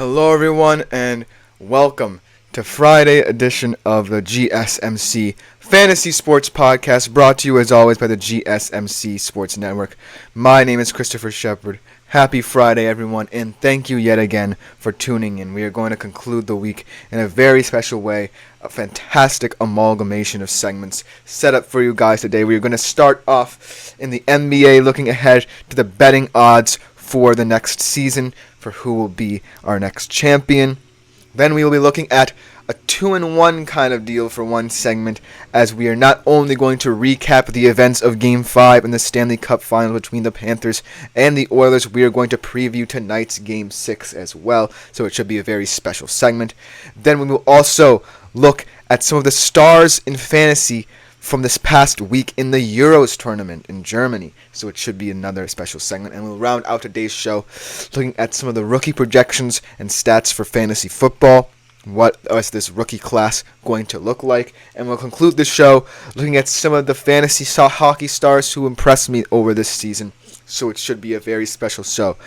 Hello, everyone, and welcome to Friday edition of the GSMC Fantasy Sports Podcast, brought to you as always by the GSMC Sports Network. My name is Christopher Shepard. Happy Friday, everyone, and thank you yet again for tuning in. We are going to conclude the week in a very special way, a fantastic amalgamation of segments set up for you guys today. We are going to start off in the NBA, looking ahead to the betting odds for the next season, for who will be our next champion. Then we will be looking at a 2-in-1 kind of deal for one segment, as we are not only going to recap the events of Game 5 in the Stanley Cup Final between the Panthers and the Oilers, we are going to preview tonight's Game 6 as well, so it should be a very special segment. Then we will also look at some of the stars in fantasy from this past week in the Euros tournament in Germany. So it should be another special segment. And we'll round out today's show looking at some of the rookie projections and stats for fantasy football. What is this rookie class going to look like? And we'll conclude the show looking at some of the fantasy hockey stars who impressed me over this season. So it should be a very special show.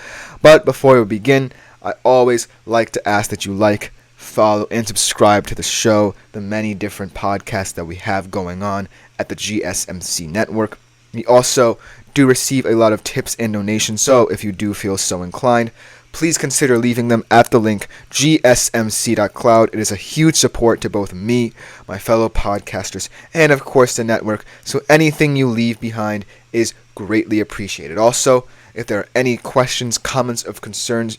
But before we begin, I always like to ask that you like, follow, and subscribe to the show, the many different podcasts that we have going on at the GSMC network. We also do receive a lot of tips and donations, so if you do feel so inclined, please consider leaving them at the link gsmc.cloud. It is a huge support to both me, my fellow podcasters, and of course the network, so anything you leave behind is greatly appreciated. Also, if there are any questions, comments, or concerns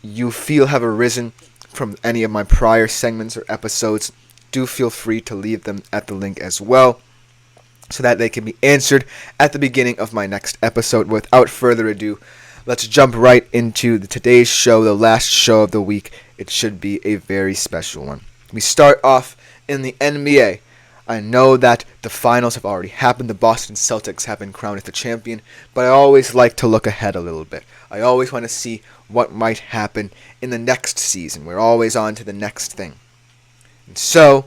you feel have arisen from any of my prior segments or episodes, do feel free to leave them at the link as well, so that they can be answered at the beginning of my next episode. Without further ado, let's jump right into today's show, the last show of the week. It should be a very special one. We start off in the NBA. I know that the finals have already happened. The Boston Celtics have been crowned as the champion, but I always like to look ahead a little bit. I always want to see what might happen in the next season. We're always on to the next thing. And so,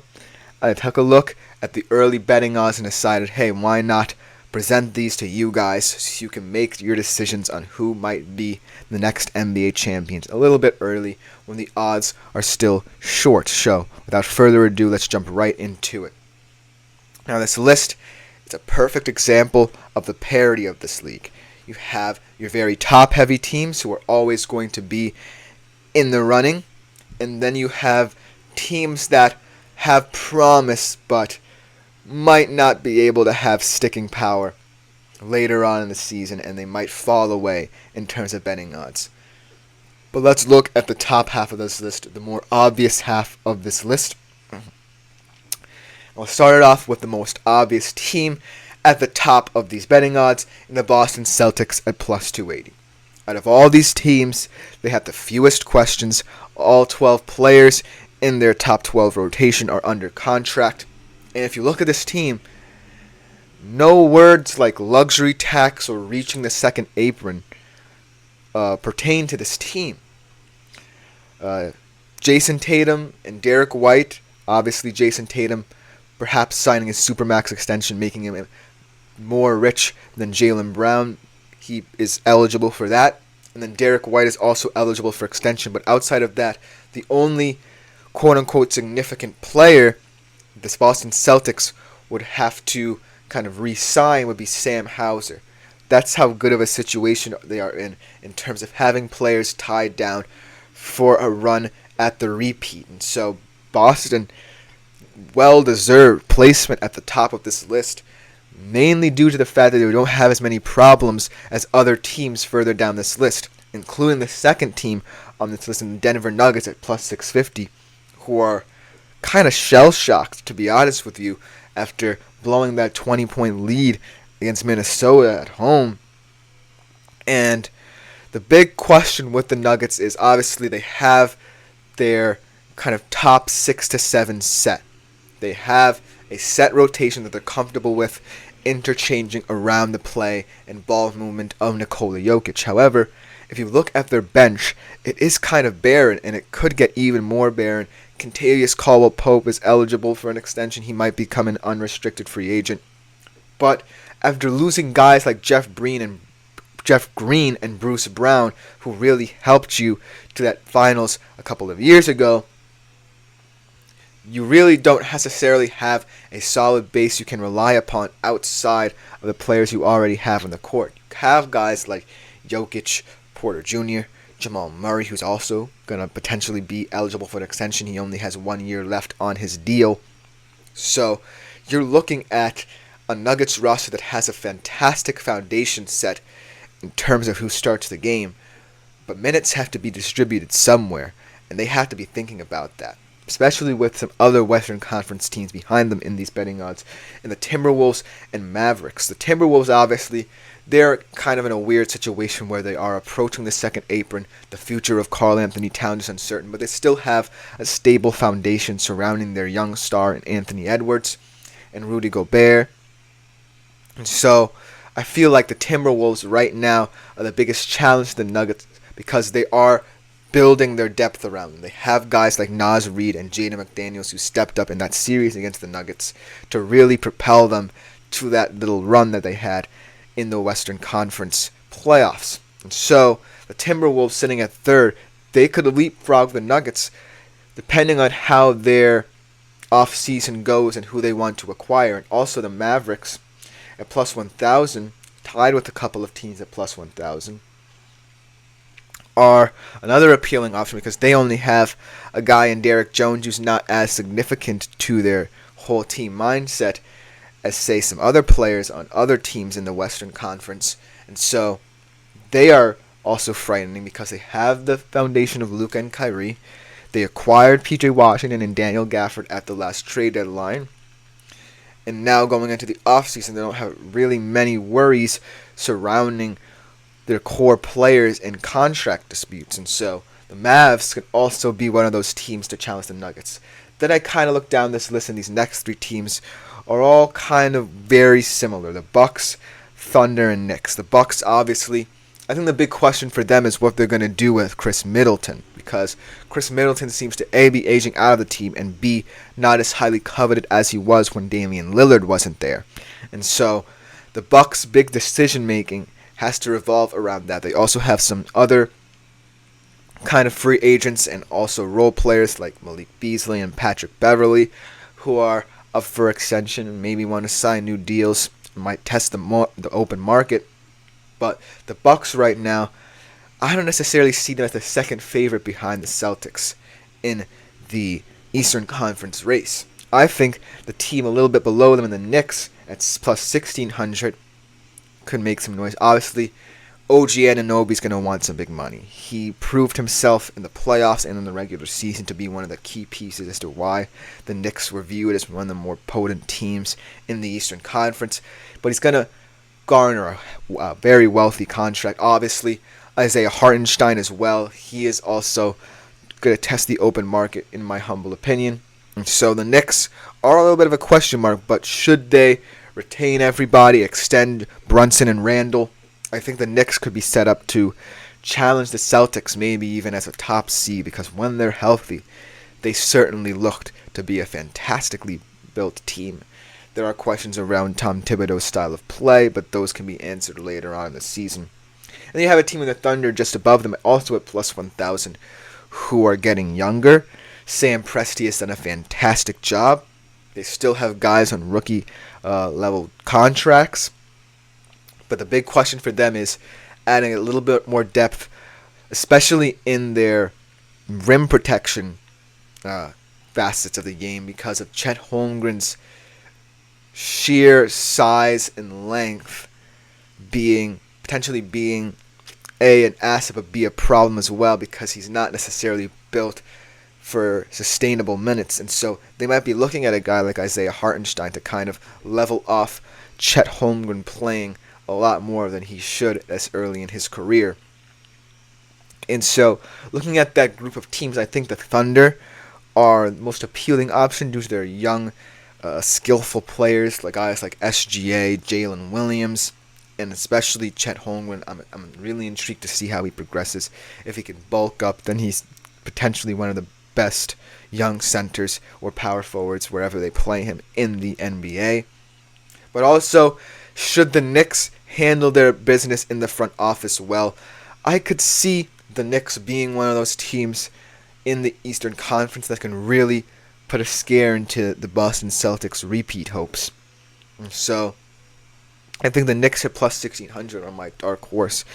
I took a look at the early betting odds and decided, hey, why not present these to you guys so you can make your decisions on who might be the next NBA champions a little bit early when the odds are still short. So, without further ado, let's jump right into it. Now, this list is a perfect example of the parity of this league. You have your very top-heavy teams who are always going to be in the running, and then you have teams that have promise but might not be able to have sticking power later on in the season, and they might fall away in terms of betting odds. But let's look at the top half of this list, the more obvious half of this list. I'll start it off with the most obvious team at the top of these betting odds, in the Boston Celtics at plus 280. Out of all these teams, they have the fewest questions. All 12 players in their top 12 rotation are under contract. And if you look at this team, no words like luxury tax or reaching the second apron pertain to this team. Jason Tatum and Derek White, obviously Jason Tatum perhaps signing a Supermax extension, making him more rich than Jaylen Brown. He is eligible for that. And then Derek White is also eligible for extension. But outside of that, the only quote-unquote significant player this Boston Celtics would have to kind of re-sign would be Sam Hauser. That's how good of a situation they are in terms of having players tied down for a run at the repeat. And so Boston, well-deserved placement at the top of this list, mainly due to the fact that they don't have as many problems as other teams further down this list, including the second team on this list, the Denver Nuggets at plus 650, who are kind of shell-shocked, to be honest with you, after blowing that 20-point lead against Minnesota at home. And the big question with the Nuggets is obviously they have their kind of top 6 to 7 set. They have a set rotation that they're comfortable with, interchanging around the play and ball movement of Nikola Jokic. However, if you look at their bench, it is kind of barren, and it could get even more barren. Kentavious Caldwell-Pope is eligible for an extension. He might become an unrestricted free agent. But after losing guys like Jeff Breen and Jeff Green and Bruce Brown, who really helped you to that finals a couple of years ago, you really don't necessarily have a solid base you can rely upon outside of the players you already have on the court. You have guys like Jokic, Porter Jr., Jamal Murray, who's also going to potentially be eligible for an extension. He only has 1 year left on his deal. So you're looking at a Nuggets roster that has a fantastic foundation set in terms of who starts the game. But minutes have to be distributed somewhere, and they have to be thinking about that, especially with some other Western Conference teams behind them in these betting odds, in the Timberwolves and Mavericks. The Timberwolves, obviously, they're kind of in a weird situation where they are approaching the second apron. The future of Karl Anthony Towns is uncertain, but they still have a stable foundation surrounding their young star in Anthony Edwards and Rudy Gobert. And so I feel like the Timberwolves right now are the biggest challenge to the Nuggets because they are building their depth around them. They have guys like Naz Reid and Jaden McDaniels who stepped up in that series against the Nuggets to really propel them to that little run that they had in the Western Conference playoffs. And so the Timberwolves sitting at third, they could leapfrog the Nuggets depending on how their offseason goes and who they want to acquire. And also the Mavericks at plus 1,000, tied with a couple of teams at plus 1,000, are another appealing option because they only have a guy in Derek Jones who's not as significant to their whole team mindset as, say, some other players on other teams in the Western Conference. And so they are also frightening because they have the foundation of Luka and Kyrie. They acquired P.J. Washington and Daniel Gafford at the last trade deadline. And now going into the offseason, they don't have really many worries surrounding their core players in contract disputes. And so the Mavs could also be one of those teams to challenge the Nuggets. Then I kind of look down this list, and these next three teams are all kind of very similar. The Bucks, Thunder, and Knicks. The Bucks, obviously, I think the big question for them is what they're going to do with Chris Middleton, because Chris Middleton seems to A, be aging out of the team, and B, not as highly coveted as he was when Damian Lillard wasn't there. And so the Bucks' big decision-making has to revolve around that. They also have some other kind of free agents and also role players like Malik Beasley and Patrick Beverley who are up for extension and maybe want to sign new deals, might test the open market. But the Bucks right now, I don't necessarily see them as the second favorite behind the Celtics in the Eastern Conference race. I think the team a little bit below them in the Knicks at plus 1,600 could make some noise. Obviously, OG Anunoby's going to want some big money. He proved himself in the playoffs and in the regular season to be one of the key pieces as to why the Knicks were viewed as one of the more potent teams in the Eastern Conference. But he's going to garner a very wealthy contract. Obviously, Isaiah Hartenstein as well. He is also going to test the open market, in my humble opinion. And so the Knicks are a little bit of a question mark, but should they retain everybody, extend Brunson and Randall, I think the Knicks could be set up to challenge the Celtics, maybe even as a top seed, because when they're healthy, they certainly looked to be a fantastically built team. There are questions around Tom Thibodeau's style of play, but those can be answered later on in the season. And then you have a team in the Thunder just above them, also at plus 1,000, who are getting younger. Sam Presti has done a fantastic job. They still have guys on rookie level contracts. But the big question for them is adding a little bit more depth, especially in their rim protection facets of the game, because of Chet Holmgren's sheer size and length potentially being an asset, but B, a problem as well, because he's not necessarily built for sustainable minutes. And so they might be looking at a guy like Isaiah Hartenstein to kind of level off Chet Holmgren playing a lot more than he should this early in his career. And so looking at that group of teams, I think the Thunder are the most appealing option due to their young, skillful players, like guys like SGA, Jalen Williams, and especially Chet Holmgren. I'm really intrigued to see how he progresses. If he can bulk up, then he's potentially one of the best young centers or power forwards wherever they play him in the NBA. But also, should the Knicks handle their business in the front office well. I could see the Knicks being one of those teams in the Eastern Conference that can really put a scare into the Boston Celtics repeat hopes. So I think the Knicks at plus 1,600 are my dark horse,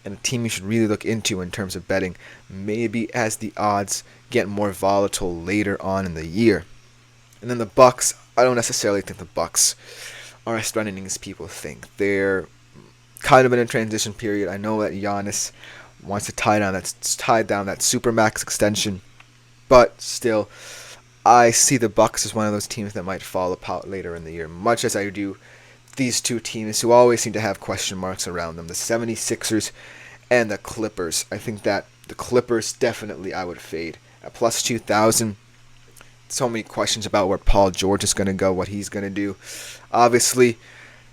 and a team you should really look into in terms of betting, maybe as the odds get more volatile later on in the year. And then the Bucks, I don't necessarily think the Bucks are as threatening as people think. They're kind of in a transition period. I know that Giannis wants to tie down that supermax extension, but still, I see the Bucks as one of those teams that might fall apart later in the year, much as I do these two teams who always seem to have question marks around them, the 76ers and the Clippers. I think that the Clippers definitely I would fade. At plus 2,000, so many questions about where Paul George is going to go, what he's going to do. Obviously,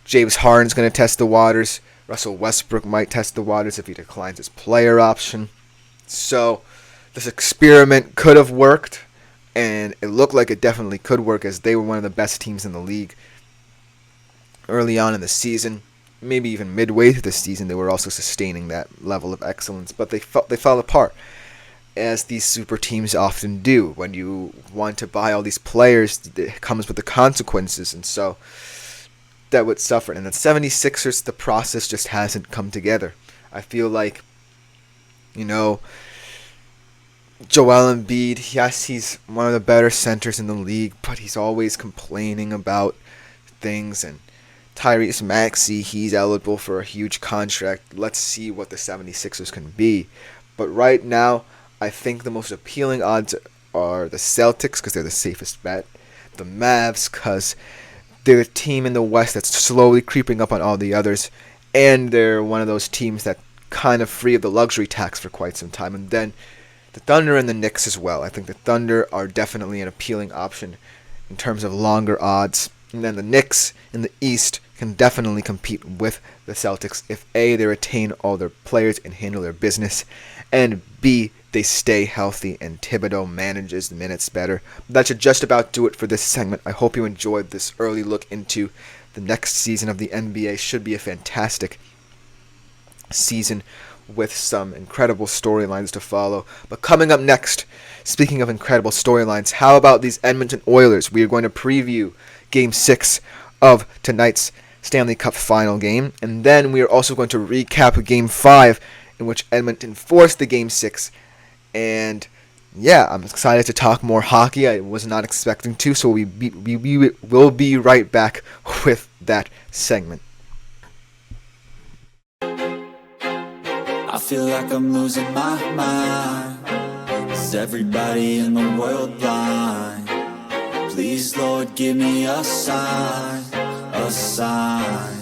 James Harden's going to test the waters. Russell Westbrook might test the waters if he declines his player option. So this experiment could have worked, and it looked like it definitely could work, as they were one of the best teams in the league early on in the season. Maybe even midway through the season, they were also sustaining that level of excellence, but they fell apart, as these super teams often do. When you want to buy all these players, it comes with the consequences, and so that would suffer. And the 76ers, the process just hasn't come together. I feel like, Joel Embiid, yes, he's one of the better centers in the league, but he's always complaining about things. And Tyrese Maxey, he's eligible for a huge contract. Let's see what the 76ers can be. But right now, I think the most appealing odds are the Celtics, because they're the safest bet. The Mavs, because they're a team in the West that's slowly creeping up on all the others. And they're one of those teams that kind of free of the luxury tax for quite some time. And then the Thunder and the Knicks as well. I think the Thunder are definitely an appealing option in terms of longer odds. And then the Knicks in the East can definitely compete with the Celtics if A, they retain all their players and handle their business, and B, they stay healthy and Thibodeau manages the minutes better. That should just about do it for this segment. I hope you enjoyed this early look into the next season of the NBA. Should be a fantastic season with some incredible storylines to follow. But coming up next, speaking of incredible storylines, how about these Edmonton Oilers? We are going to preview Game 6 of tonight's Stanley Cup final game, and then we are also going to recap Game 5, in which Edmonton forced the Game 6. And yeah, I'm excited to talk more hockey. I was not expecting to, so we will be right back with that segment. I feel like I'm losing my mind. Is everybody in the world blind? Please, Lord, give me a sign, a sign.